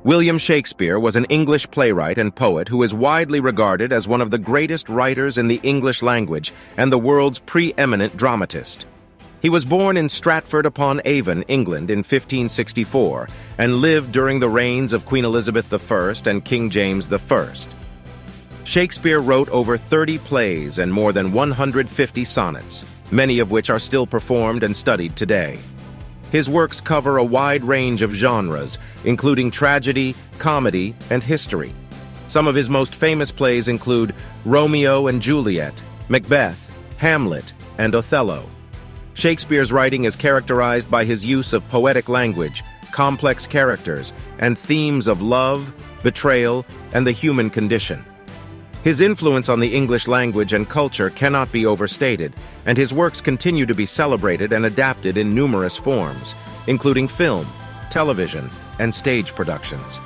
William Shakespeare was an English playwright and poet who is widely regarded as one of the greatest writers in the English language and the world's preeminent dramatist. He was born in Stratford-upon-Avon, England in 1564 and lived during the reigns of Queen Elizabeth I and King James I. Shakespeare wrote over 30 plays and more than 150 sonnets, many of which are still performed and studied today. His works cover a wide range of genres, including tragedy, comedy, and history. Some of his most famous plays include Romeo and Juliet, Macbeth, Hamlet, and Othello. Shakespeare's writing is characterized by his use of poetic language, complex characters, and themes of love, betrayal, and the human condition. His influence on the English language and culture cannot be overstated, and his works continue to be celebrated and adapted in numerous forms, including film, television, and stage productions.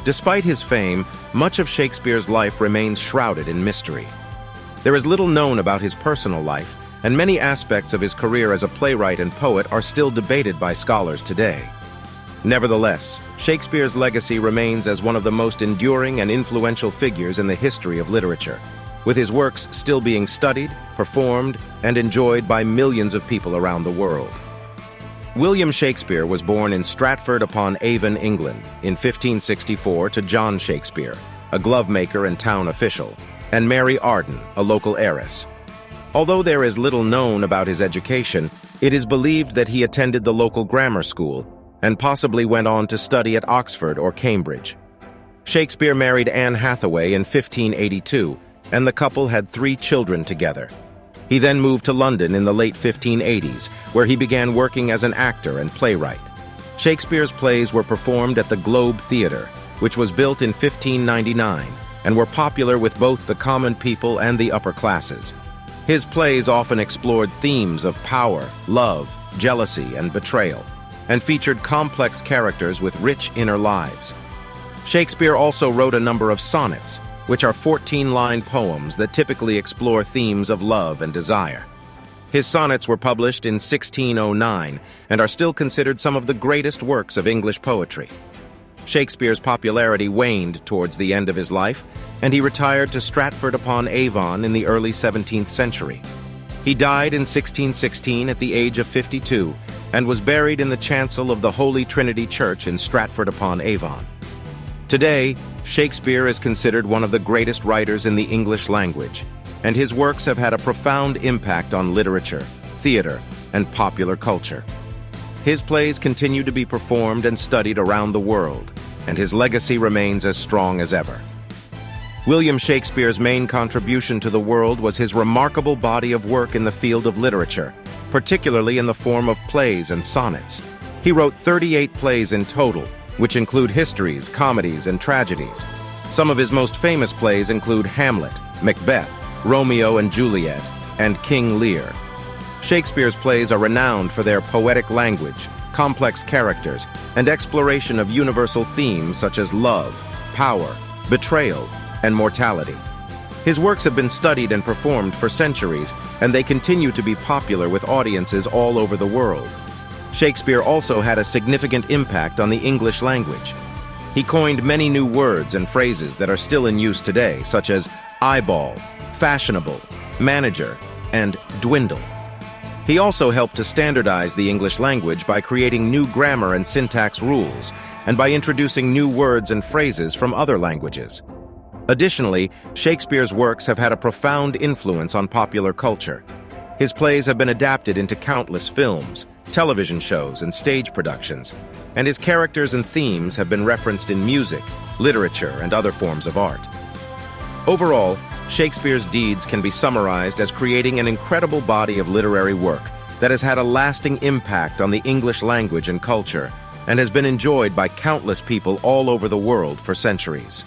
Despite his fame, much of Shakespeare's life remains shrouded in mystery. There is little known about his personal life, and many aspects of his career as a playwright and poet are still debated by scholars today. Nevertheless, Shakespeare's legacy remains as one of the most enduring and influential figures in the history of literature, with his works still being studied, performed, and enjoyed by millions of people around the world. William Shakespeare was born in Stratford-upon-Avon, England, in 1564 to John Shakespeare, a glovemaker and town official, and Mary Arden, a local heiress. Although there is little known about his education, it is believed that he attended the local grammar school and possibly went on to study at Oxford or Cambridge. Shakespeare married Anne Hathaway in 1582, and the couple had 3 children together. He then moved to London in the late 1580s, where he began working as an actor and playwright. Shakespeare's plays were performed at the Globe Theatre, which was built in 1599, and were popular with both the common people and the upper classes. His plays often explored themes of power, love, jealousy, and betrayal, and featured complex characters with rich inner lives. Shakespeare also wrote a number of sonnets, which are 14-line poems that typically explore themes of love and desire. His sonnets were published in 1609 and are still considered some of the greatest works of English poetry. Shakespeare's popularity waned towards the end of his life, and he retired to Stratford-upon-Avon in the early 17th century. He died in 1616 at the age of 52 and was buried in the chancel of the Holy Trinity Church in Stratford-upon-Avon. Today, Shakespeare is considered one of the greatest writers in the English language, and his works have had a profound impact on literature, theater, and popular culture. His plays continue to be performed and studied around the world, and his legacy remains as strong as ever. William Shakespeare's main contribution to the world was his remarkable body of work in the field of literature, particularly in the form of plays and sonnets. He wrote 38 plays in total, which include histories, comedies, and tragedies. Some of his most famous plays include Hamlet, Macbeth, Romeo and Juliet, and King Lear. Shakespeare's plays are renowned for their poetic language, complex characters, and exploration of universal themes such as love, power, betrayal, and mortality. His works have been studied and performed for centuries, and they continue to be popular with audiences all over the world. Shakespeare also had a significant impact on the English language. He coined many new words and phrases that are still in use today, such as eyeball, fashionable, manager, and dwindle. He also helped to standardize the English language by creating new grammar and syntax rules, and by introducing new words and phrases from other languages. Additionally, Shakespeare's works have had a profound influence on popular culture. His plays have been adapted into countless films, television shows, and stage productions, and his characters and themes have been referenced in music, literature, and other forms of art. Overall, Shakespeare's deeds can be summarized as creating an incredible body of literary work that has had a lasting impact on the English language and culture, and has been enjoyed by countless people all over the world for centuries.